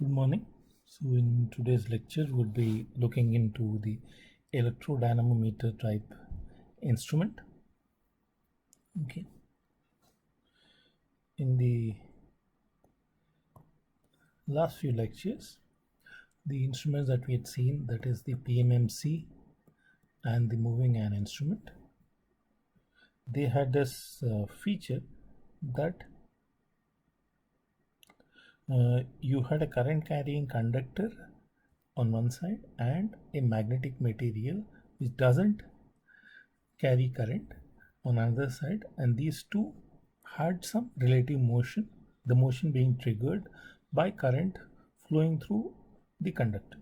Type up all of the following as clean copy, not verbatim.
Good morning. So in today's lecture, we'll be looking into the electrodynamometer type instrument. Okay. In the last few lectures, the instruments that we had seen, that is the PMMC and the moving ion instrument, they had this feature that you had a current carrying conductor on one side and a magnetic material which doesn't carry current on another side, and these two had some relative motion, the motion being triggered by current flowing through the conductor.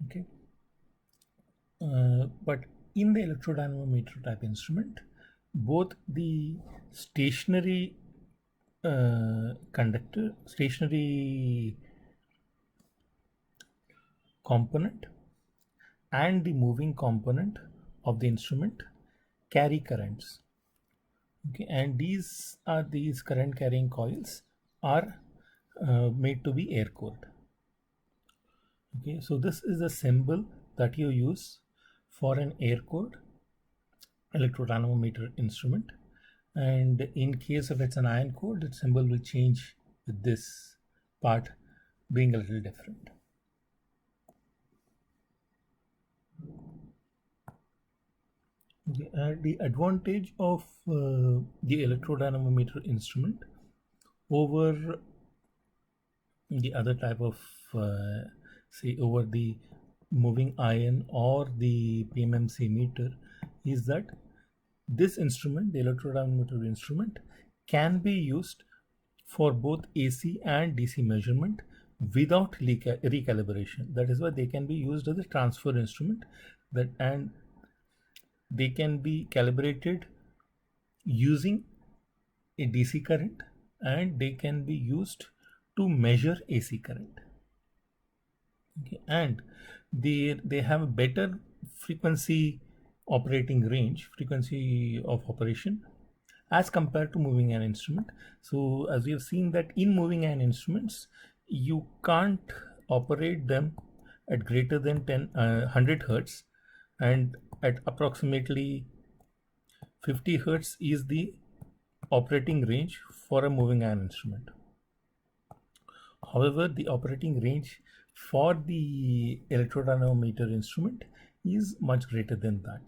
Okay. But in the electrodynamometer type instrument, both the stationary stationary component and the moving component of the instrument carry currents. Okay, and these current carrying coils are made to be air cooled. Okay, so this is a symbol that you use for an air cooled electrodynamometer instrument, and in case of it's an ion cooled, the symbol will change with this part being a little different. Okay, the advantage of the electrodynamometer instrument over the other type of say over the moving ion or the PMMC meter is that this instrument, the electrodynamometer instrument, can be used for both AC and DC measurement without recalibration. That is why they can be used as a transfer instrument, and they can be calibrated using a DC current, and they can be used to measure AC current. Okay, and they have a better frequency of operation as compared to moving ion instrument. So as we have seen that in moving ion instruments, you can't operate them at greater than 100 hertz, and at approximately 50 hertz is the operating range for a moving ion instrument. However, the operating range for the electrodynamometer instrument is much greater than that.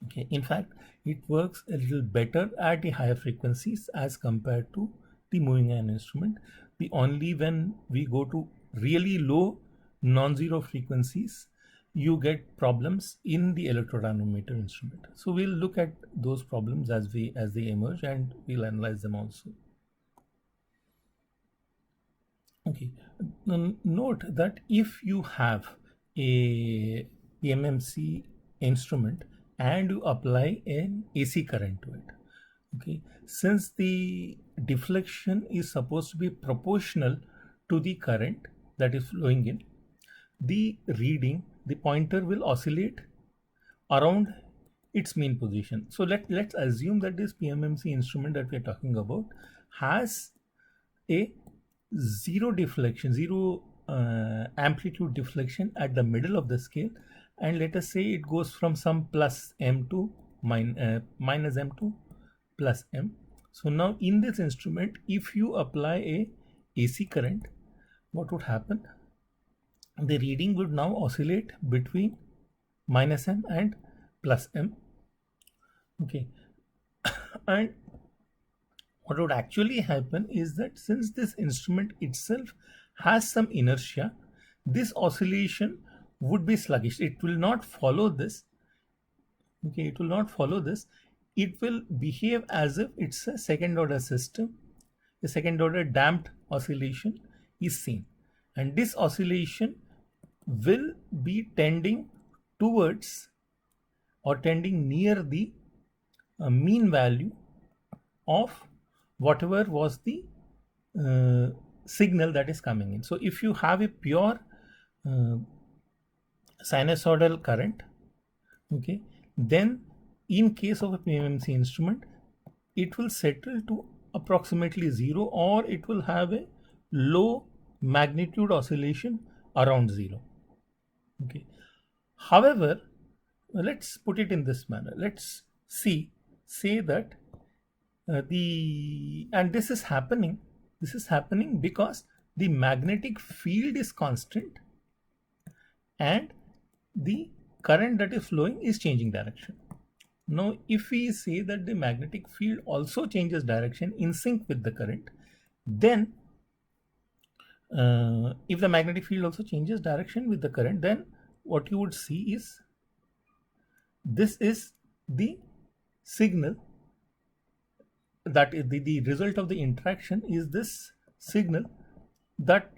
Okay, in fact, it works a little better at the higher frequencies as compared to the moving ion instrument. The only when we go to really low non-zero frequencies, you get problems in the electrodynamometer instrument. So we'll look at those problems as they emerge, and we'll analyze them also. Okay, note that if you have a PMMC instrument and you apply an AC current to it, okay, since the deflection is supposed to be proportional to the current that is flowing in, the reading, the pointer will oscillate around its mean position. So let's assume that this PMMC instrument that we're talking about has a zero amplitude deflection at the middle of the scale, and let us say it goes from some plus m to minus m to plus m. So now in this instrument, if you apply a AC current, what would happen? The reading would now oscillate between minus m and plus m. Okay, and what would actually happen is that since this instrument itself has some inertia, this oscillation would be sluggish. It will not follow this. Okay, it will not follow this. It will behave as if it's a second order system. A second order damped oscillation is seen, and this oscillation will be tending towards or tending near the mean value of whatever was the signal that is coming in. So if you have a pure sinusoidal current, okay, then in case of a PMMC instrument, it will settle to approximately 0, or it will have a low magnitude oscillation around 0. Okay. However, let's put it in this manner. Let's say that this is happening. This is happening because the magnetic field is constant and the current that is flowing is changing direction. Now, if we say that the magnetic field also changes direction in sync with the current, then if the magnetic field also changes direction with the current, then what you would see is this is the signal, that is the result of the interaction is this signal that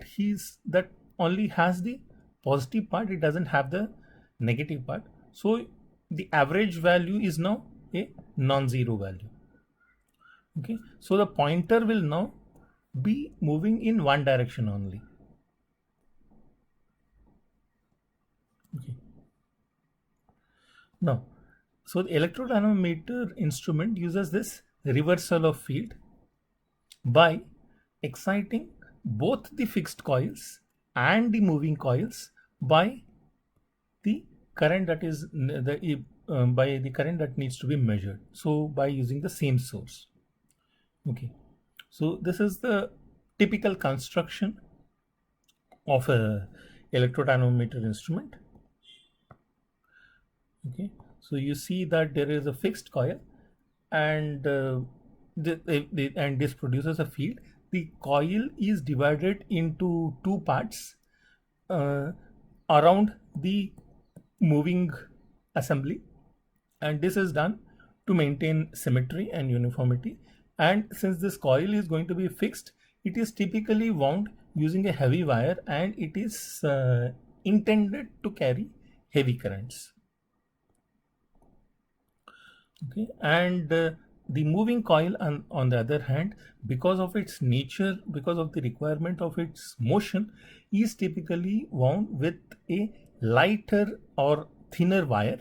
only has the positive part, it doesn't have the negative part. So the average value is now a non-zero value. Okay, so the pointer will now be moving in one direction only. Okay. Now, so the electrodynamometer instrument uses this reversal of field by exciting both the fixed coils and the moving coils by the current that is by the current that needs to be measured. So by using the same source. Okay, so this is the typical construction of a electrodynamometer instrument. Okay, so you see that there is a fixed coil and this produces a field. The coil is divided into two parts around the moving assembly, and this is done to maintain symmetry and uniformity. And since this coil is going to be fixed, it is typically wound using a heavy wire, and it is intended to carry heavy currents. Okay, and the moving coil on the other hand, because of its nature, because of the requirement of its motion, is typically wound with a lighter or thinner wire.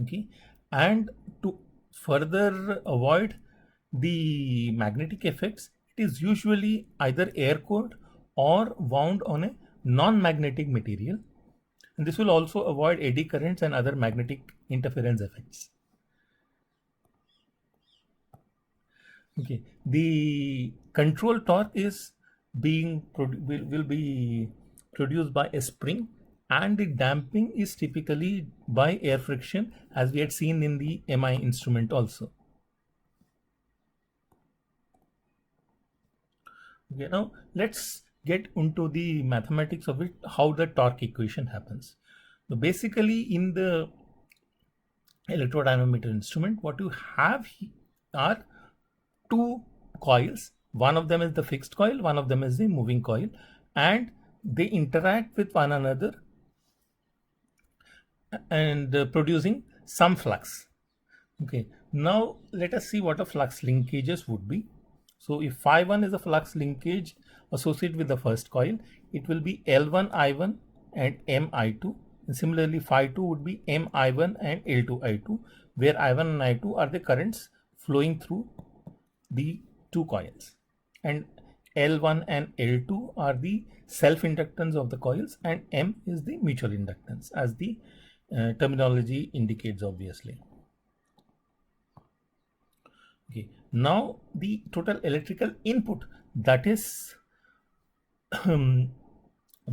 Okay, and to further avoid the magnetic effects, it is usually either air cooled or wound on a non-magnetic material, and this will also avoid eddy currents and other magnetic interference effects. Okay, the control torque is will be produced by a spring, and the damping is typically by air friction, as we had seen in the MI instrument also. Okay, now let's get into the mathematics of it, how the torque equation happens. So basically, in the electrodynamometer instrument, what you have are two coils. One of them is the fixed coil, one of them is the moving coil, and they interact with one another and producing some flux. Okay, now let us see what a flux linkages would be. So if phi1 is a flux linkage associated with the first coil, it will be L1 I1 and M I2. And similarly, phi2 would be M I1 and L2 I2, where I1 and I2 are the currents flowing through the two coils, and L1 and L2 are the self-inductance of the coils, and M is the mutual inductance, as the terminology indicates, obviously. Okay, now the total electrical input that is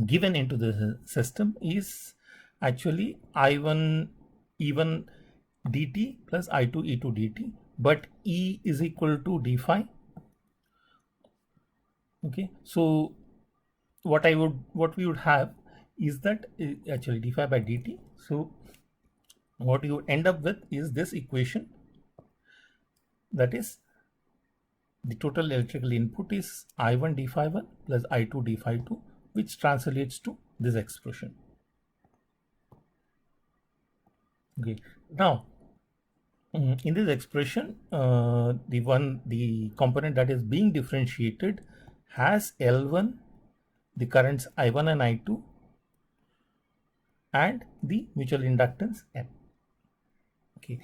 given into the system is actually I1 E1 dt plus I2 E2 dt, but E is equal to d phi. Okay, so what we would have is that actually d phi by dt. So what you end up with is this equation, that is the total electrical input is I1 d phi 1 plus I2 d phi 2, which translates to this expression. Okay, now in this expression, the component that is being differentiated has L1, the currents I1 and I2, and the mutual inductance M. Okay,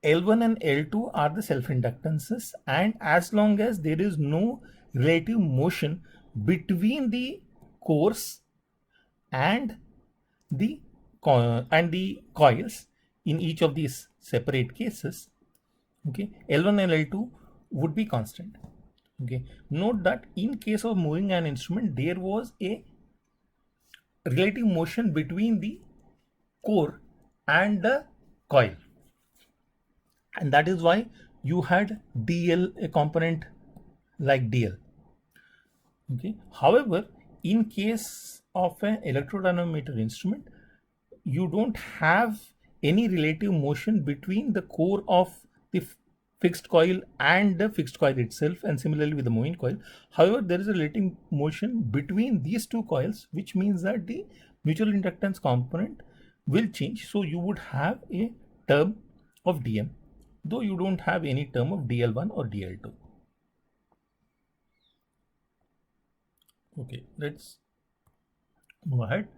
L1 and L2 are the self-inductances, and as long as there is no relative motion between the cores and the coils in each of these separate cases, okay, L1 and L2 would be constant. Okay, note that in case of moving an instrument, there was a relative motion between the core and the coil, and that is why you had DL, a component like DL. Okay, however, in case of an electrodynamometer instrument, you don't have any relative motion between the core of the fixed coil and the fixed coil itself, and similarly with the moving coil. However, there is a relative motion between these two coils, which means that the mutual inductance component will change. So you would have a term of DM, though you don't have any term of DL1 or DL2. Okay, let's move ahead.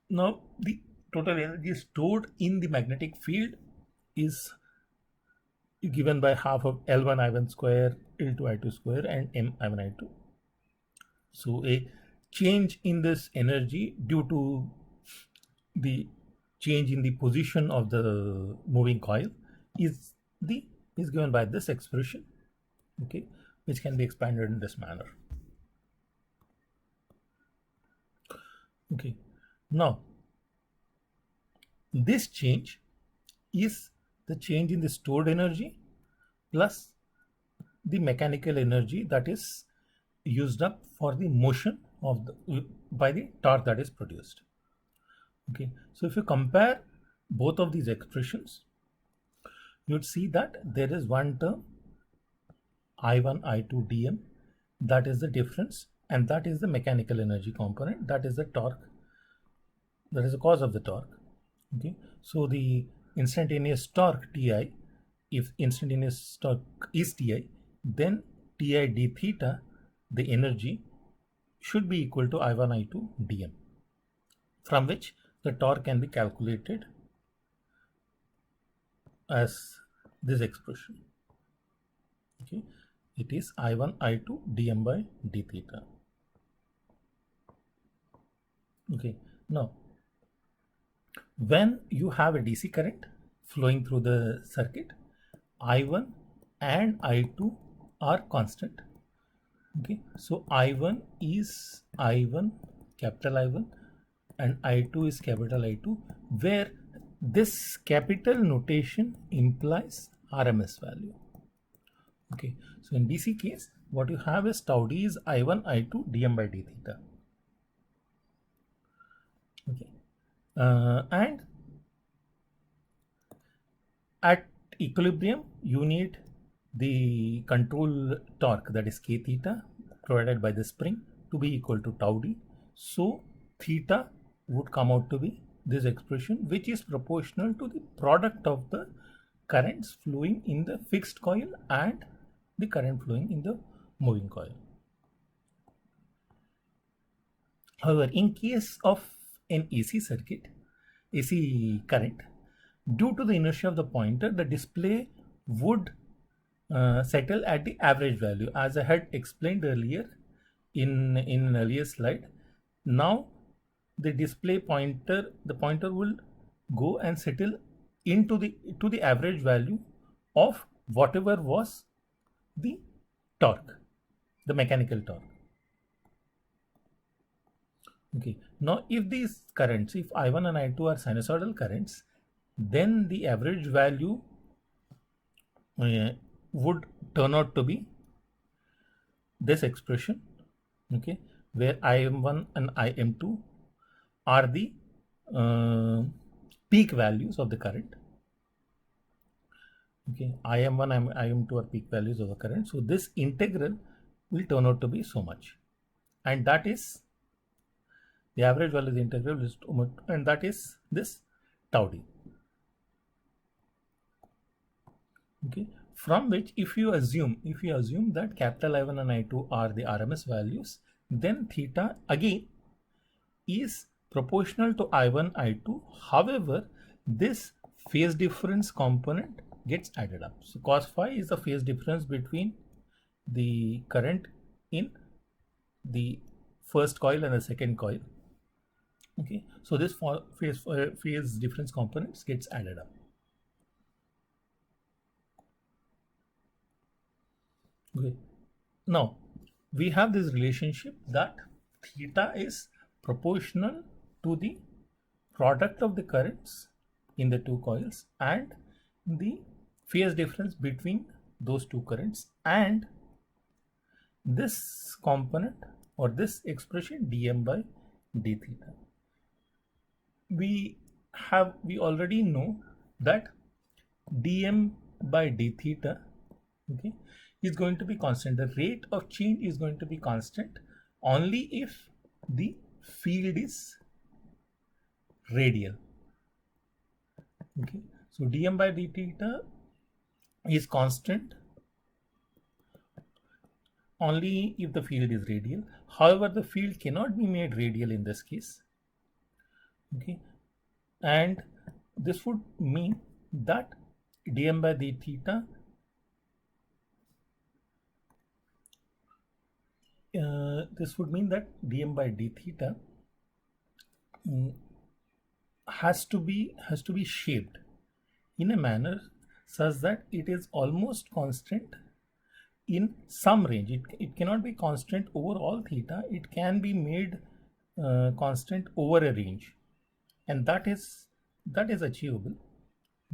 Now, the total energy stored in the magnetic field is given by half of L1 I1 square, L2 I2 square, and M I1 I2. So a change in this energy due to the change in the position of the moving coil is given by this expression, okay, which can be expanded in this manner. Okay, now this change is the change in the stored energy plus the mechanical energy that is used up for the motion of the by the torque that is produced. Okay, so if you compare both of these expressions, you would see that there is one term I1 I2 dm, that is the difference, and that is the mechanical energy component, that is the torque, that is the cause of the torque. Okay, so the instantaneous torque Ti, if instantaneous torque is Ti, then Ti d theta, the energy, should be equal to I1 I2 dm, from which the torque can be calculated as this expression. Okay, it is I1 I2 dm by d theta. Okay, now when you have a DC current flowing through the circuit, I1 and I2 are constant. Okay, so I1 is I1, capital I1, and I2 is capital I2, where this capital notation implies RMS value. Okay, so in DC case, what you have is tau d is I1 I2 dm by d theta. Okay, and at equilibrium, you need the control torque, that is k theta, provided by the spring, to be equal to tau d. So theta would come out to be this expression, which is proportional to the product of the currents flowing in the fixed coil and the current flowing in the moving coil. However, in case of an AC circuit, AC current, due to the inertia of the pointer, the display would settle at the average value, as I had explained earlier in an earlier slide. Now the display pointer, the pointer will go and settle into the average value of whatever was the torque, the mechanical torque. Okay, now if these currents, if I1 and I2 are sinusoidal currents, then the average value would turn out to be this expression, okay, where Im1 and Im2 are the peak values of the current. Okay, Im1 and Im2 are peak values of the current. So this integral will turn out to be so much, and that is the average value of the integral is, and that is this tau d. Okay, from which if you assume that capital I1 and I2 are the RMS values, then theta again is proportional to I1 I2. However, this phase difference component gets added up. So cos phi is the phase difference between the current in the first coil and the second coil. Okay, so this phase difference components gets added up. Okay, now we have this relationship that theta is proportional to the product of the currents in the two coils and the phase difference between those two currents, and this component or this expression dm by d theta. We already know that dm by d theta, okay, is going to be constant. The rate of change is going to be constant only if the field is radial. Okay, so dm by d theta is constant only if the field is radial. However, the field cannot be made radial in this case. Okay, and this would mean that dm by d theta has to be shaped in a manner such that it is almost constant in some range. It cannot be constant over all theta. It can be made constant over a range, and that is achievable.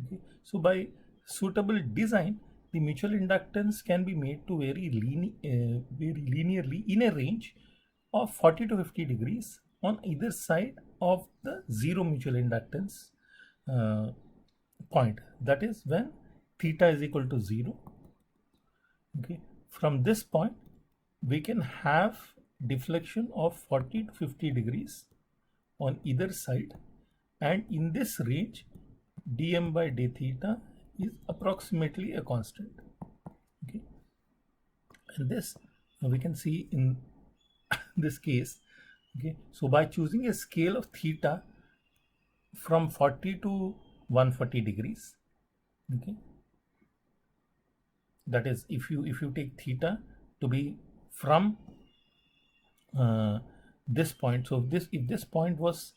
Okay, so by suitable design, the mutual inductance can be made to vary linearly in a range of 40 to 50 degrees on either side of the zero mutual inductance point. That is when theta is equal to 0. Okay, from this point we can have deflection of 40 to 50 degrees on either side, and in this range dm by d theta is approximately a constant. Okay, and this we can see in this case. Okay, so by choosing a scale of theta from 40 to 140 degrees, okay, that is if you take theta to be from this point, so if this point was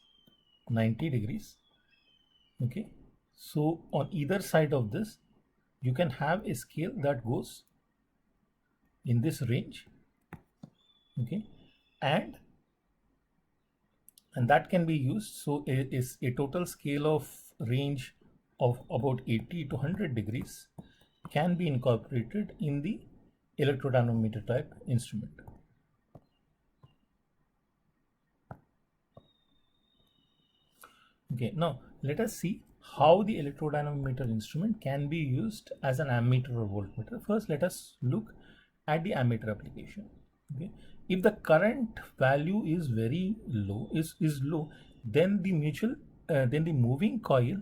90 degrees, okay, so on either side of this you can have a scale that goes in this range. Okay, and that can be used. So is a total scale of range of about 80 to 100 degrees can be incorporated in the electrodynamometer type instrument. Okay, now let us see how the electrodynamometer instrument can be used as an ammeter or voltmeter. First, let us look at the ammeter application. Okay, if the current value is very low, is low, then the moving coil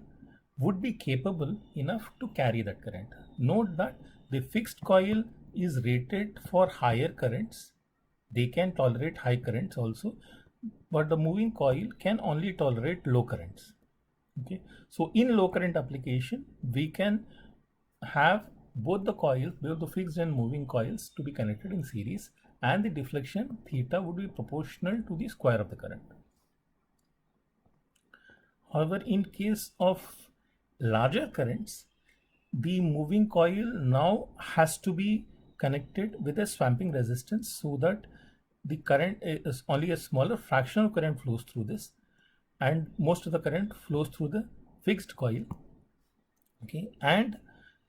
would be capable enough to carry that current. Note that the fixed coil is rated for higher currents. They can tolerate high currents also, but the moving coil can only tolerate low currents. Okay, so in low current application we can have both the coils, both the fixed and moving coils, to be connected in series, and the deflection theta would be proportional to the square of the current. However, in case of larger currents, the moving coil now has to be connected with a swamping resistance, so that the current is only a smaller fraction of current flows through this, and most of the current flows through the fixed coil. Okay, and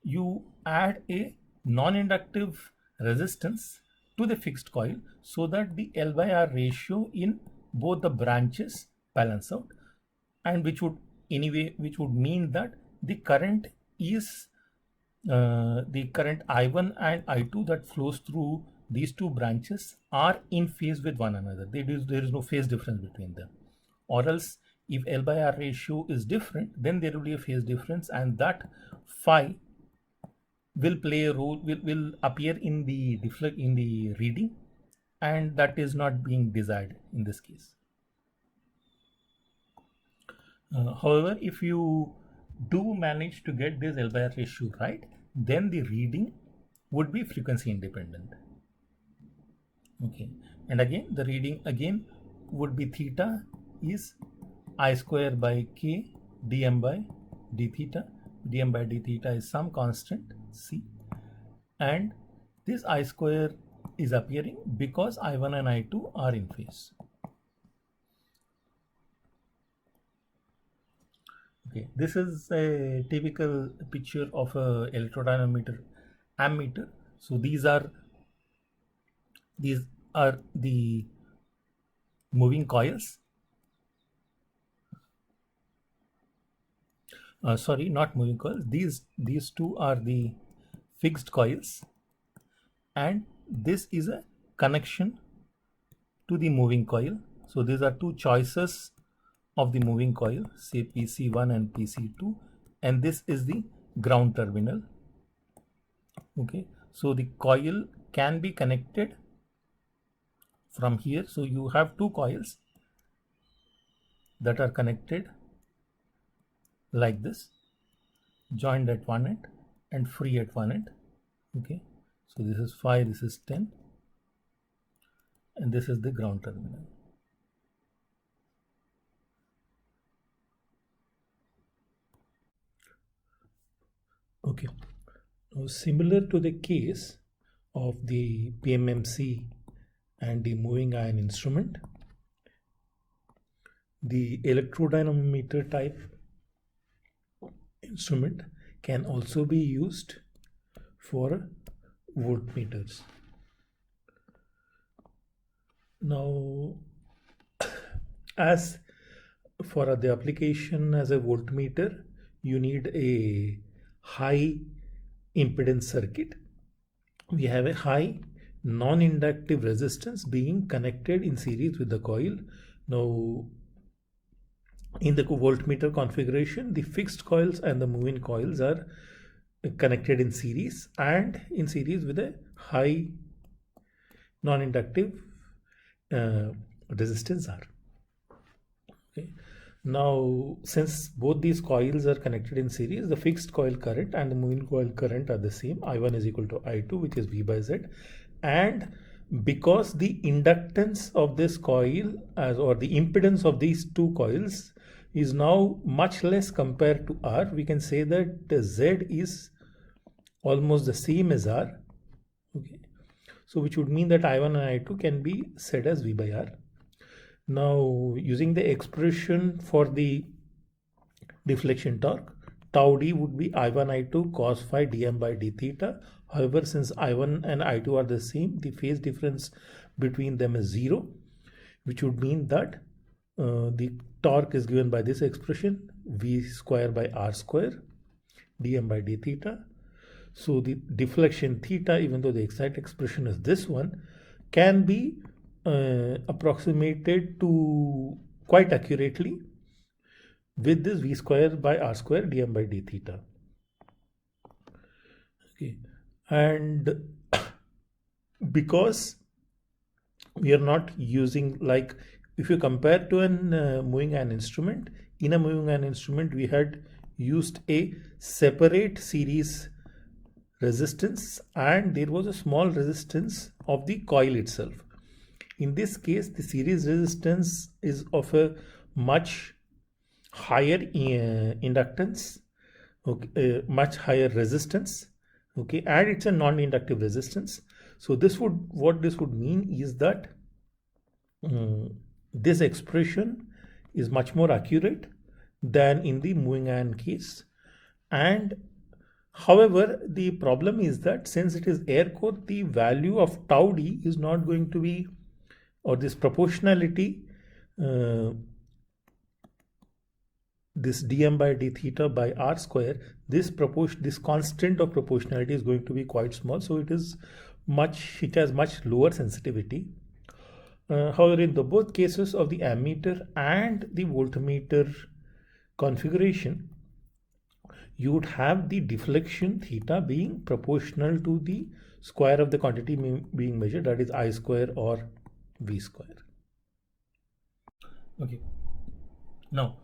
you add a non-inductive resistance to the fixed coil so that the L by R ratio in both the branches balance out, and which would mean that the current is the current I1 and I2 that flows through these two branches are in phase with one another. There is no phase difference between them, or else if L by R ratio is different, then there will be a phase difference, and that phi will play a role, will appear in the reading, and that is not being desired in this case. However, if you do manage to get this L by R ratio right, then the reading would be frequency independent. Okay, and again the reading again would be theta is I square by k dm by d theta. Dm by d theta is some constant c, and this I square is appearing because I1 and I2 are in phase. Okay, this is a typical picture of a electrodynamometer ammeter. So these are the moving coils. Sorry, not moving coils. These two are the fixed coils, and this is a connection to the moving coil. So these are two choices of the moving coil, say PC1 and PC2, and this is the ground terminal. Okay, so the coil can be connected from here. So you have two coils that are connected like this, joined at one end and free at one end. Okay, so this is 5, this is 10, and this is the ground terminal. Okay, now similar to the case of the PMMC and the moving iron instrument, the electrodynamometer type instrument can also be used for voltmeters. Now, as for the application as a voltmeter, you need a high impedance circuit. We have a high non-inductive resistance being connected in series with the coil. Now, in the voltmeter configuration, the fixed coils and the moving coils are connected in series and in series with a high non-inductive resistance R. Okay. Now, since both these coils are connected in series, the fixed coil current and the moving coil current are the same. I1 is equal to I2, which is V by Z. And because the inductance of this coil or the impedance of these two coils is now much less compared to R, we can say that the Z is almost the same as R. Okay. So which would mean that I1 and I2 can be said as V by R. Now, using the expression for the deflection torque, tau d would be I1 I2 cos phi dm by d theta. However, since I1 and I2 are the same, the phase difference between them is 0, which would mean that the torque is given by this expression, V square by R square dm by d theta. So the deflection theta, even though the exact expression is this one, can be approximated to quite accurately with this V square by R square dm by d theta. Okay, and because we are not using, like if you compare to an moving iron instrument, in a moving iron instrument we had used a separate series resistance and there was a small resistance of the coil itself. In this case, the series resistance is of a much higher inductance, okay, much higher resistance, okay, and it's a non-inductive resistance. So what this would mean is that this expression is much more accurate than in the moving iron case. And however, the problem is that since it is air core, the value of tau d is not going to be, or this proportionality, this dm by d theta by r square, this constant of proportionality is going to be quite small. So it has much lower sensitivity. However, in the both cases of the ammeter and the voltmeter configuration, you would have the deflection theta being proportional to the square of the quantity being measured, that is I square or V square. Okay. Now,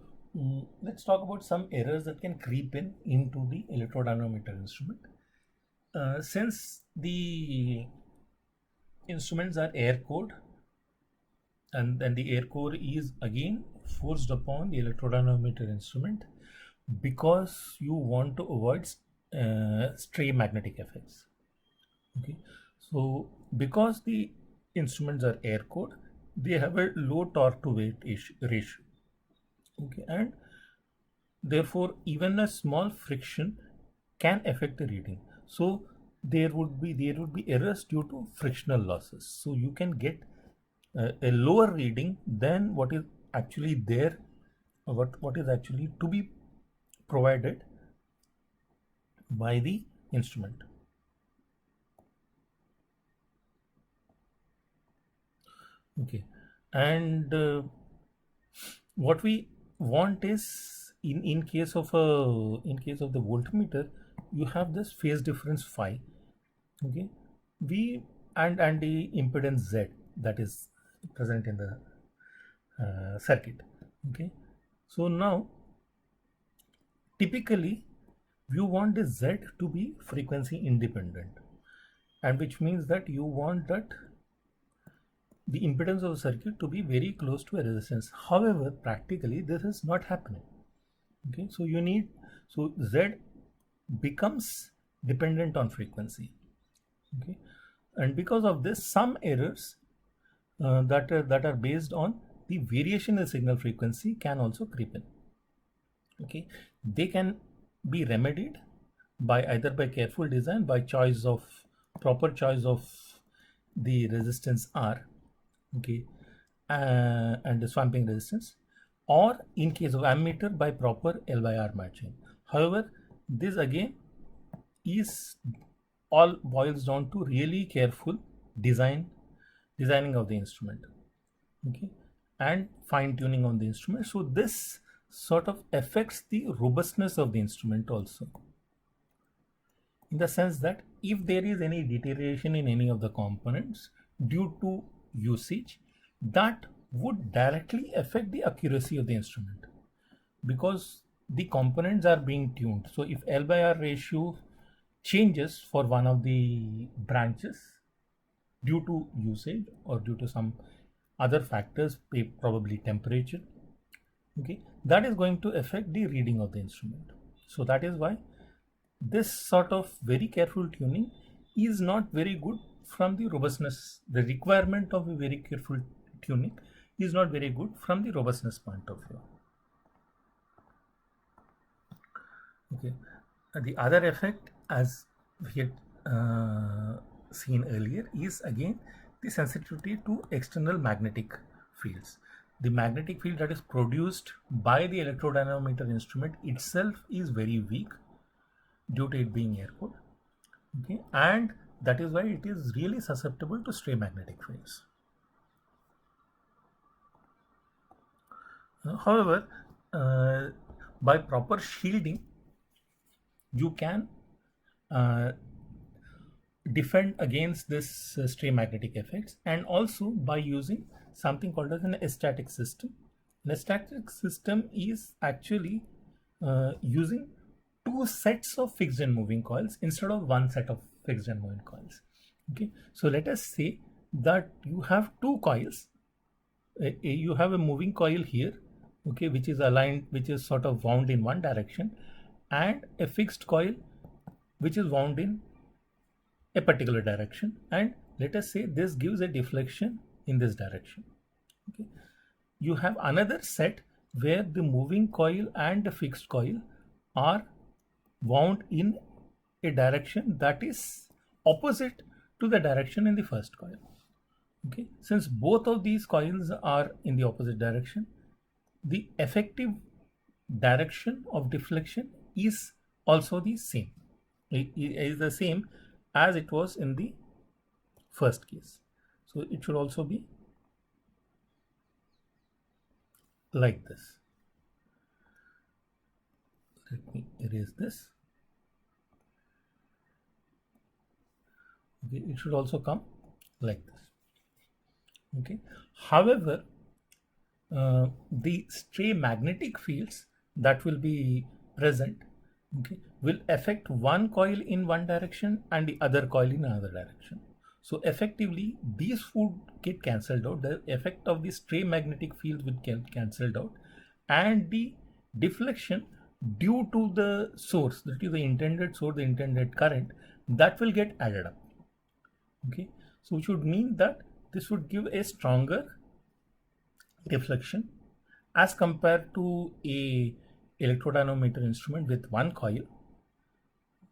Let's talk about some errors that can creep in into the electrodynamometer instrument. Since the instruments are air cooled, and then the air core is again forced upon the electrodynamometer instrument because you want to avoid stray magnetic effects. Okay, so because the instruments are air cooled, they have a low torque to weight ratio. Okay, and therefore even a small friction can affect the reading. So there would be errors due to frictional losses. So you can get a lower reading than what is actually there, what is actually to be provided by the instrument. Okay, and what we want is in case of the voltmeter, you have this phase difference phi. Okay, we and the impedance Z that is present in the circuit. Okay, so now typically you want the Z to be frequency independent, and which means that you want that the impedance of the circuit to be very close to a resistance. However, practically this is not happening. Okay, so Z becomes dependent on frequency. Okay, and because of this, some errors that are based on the variation in signal frequency can also creep in. Okay, they can be remedied by either by careful design, by proper choice of the resistance R. Okay, and the swamping resistance, or in case of ammeter by proper L by R matching. However, this again is all boils down to really careful designing of the instrument. Okay, and fine tuning on the instrument. So this sort of affects the robustness of the instrument also, in the sense that if there is any deterioration in any of the components due to usage, that would directly affect the accuracy of the instrument, because the components are being tuned. So if L by R ratio changes for one of the branches due to usage or due to some other factors, probably temperature, okay, that is going to affect the reading of the instrument. So that is why this sort of very careful tuning is not very good from the robustness. The requirement of a very careful tuning is not very good from the robustness point of view. Okay, the other effect, as we had seen earlier, is again the sensitivity to external magnetic fields. The magnetic field that is produced by the electrodynamometer instrument itself is very weak due to it being air cooled. Okay, and that is why it is really susceptible to stray magnetic fields. However, by proper shielding, you can defend against this stray magnetic effects, and also by using something called as an static system. An static system is actually using two sets of fixed and moving coils instead of one set of fixed and moving coils. Okay, so let us say that you have two coils. You have a moving coil here, okay, which is aligned, which is sort of wound in one direction, and a fixed coil which is wound in a particular direction, and let us say this gives a deflection in this direction. Okay, you have another set where the moving coil and the fixed coil are wound in a direction that is opposite to the direction in the first coil. Okay, since both of these coils are in the opposite direction, the effective direction of deflection is also the same. It is the same as it was in the first case. So it should also be like this. Let me erase this. Okay, it should also come like this. Okay, however, the stray magnetic fields that will be present, okay, will affect one coil in one direction and the other coil in another direction. So effectively these would get cancelled out. The effect of the stray magnetic field will get cancelled out, and the deflection due to the source, that is the intended source, the intended current, that will get added up. Okay, so which would mean that this would give a stronger deflection as compared to a electrodynamometer instrument with one coil,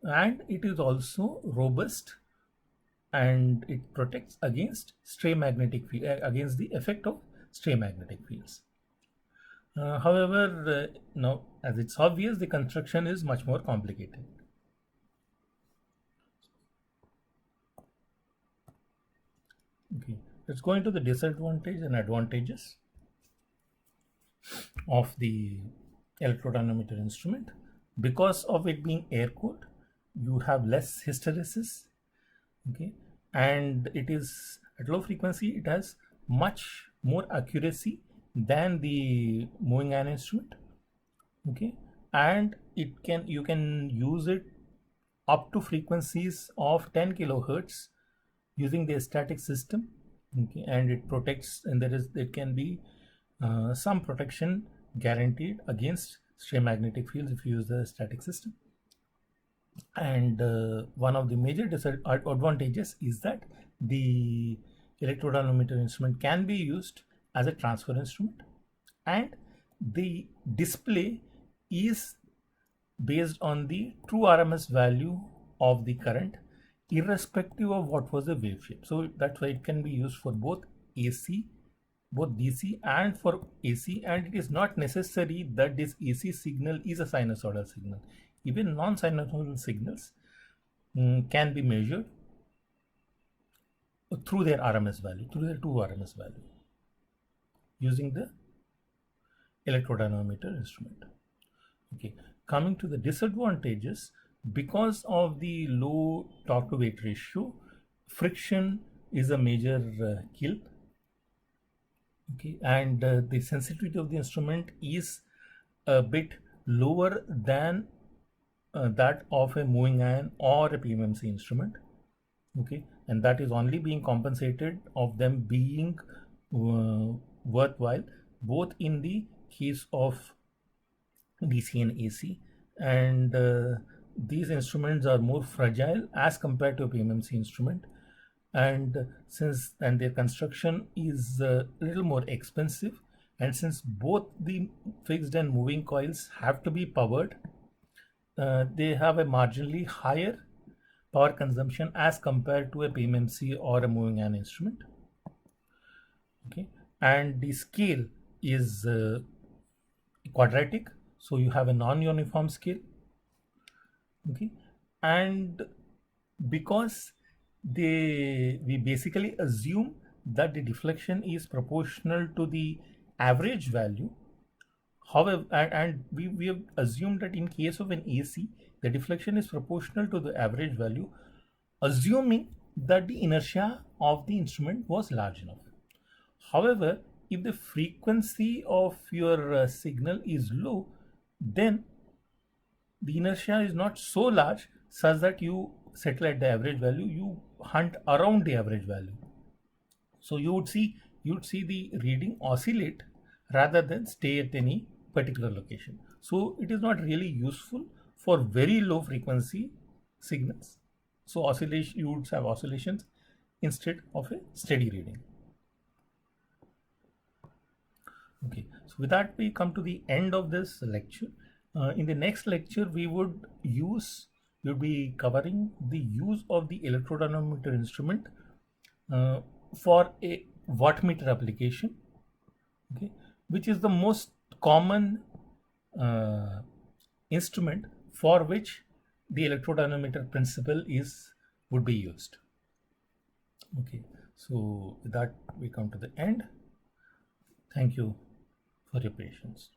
and it is also robust and it protects against stray magnetic field, against the effect of stray magnetic fields. However, now as it's obvious, the construction is much more complicated. Okay, let's go into the disadvantages and advantages of the electrodynamometer instrument. Because of it being air cooled, you have less hysteresis, okay, and it is at low frequency, it has much more accuracy than the moving iron instrument, okay, and you can use it up to frequencies of 10 kilohertz using the static system, okay, and it protects, and there can be some protection guaranteed against stray magnetic fields if you use the static system. And one of the major advantages is that the electrodynamometer instrument can be used as a transfer instrument, and the display is based on the true RMS value of the current irrespective of what was the wave shape. So that's why it can be used for both AC, both DC and for AC, and it is not necessary that this AC signal is a sinusoidal signal. Even non-sinusoidal signals can be measured through their RMS value, through their true RMS value, using the electrodynamometer instrument. Okay, coming to the disadvantages, because of the low torque to weight ratio, friction is a major kill. Okay, and the sensitivity of the instrument is a bit lower than that of a moving iron or a PMMC instrument. Okay, and that is only being compensated of them being worthwhile both in the case of DC and AC, and these instruments are more fragile as compared to a PMMC instrument, and their construction is a little more expensive, and since both the fixed and moving coils have to be powered, they have a marginally higher power consumption as compared to a PMMC or a moving iron instrument. Okay, and the scale is quadratic, so you have a non-uniform scale. Okay, and because we basically assume that the deflection is proportional to the average value. However, and we have assumed that in case of an AC, the deflection is proportional to the average value, assuming that the inertia of the instrument was large enough. However, if the frequency of your signal is low, then the inertia is not so large such that you settle at the average value, you hunt around the average value. So you would see the reading oscillate rather than stay at any particular location. So it is not really useful for very low frequency signals. So oscillation, you would have oscillations instead of a steady reading. Okay, so with that we come to the end of this lecture. In the next lecture we would be covering the use of the electrodynamometer instrument for a wattmeter application, okay, which is the most common instrument for which the electrodynamometer principle would be used. Okay, so with that we come to the end. Thank you for your patience.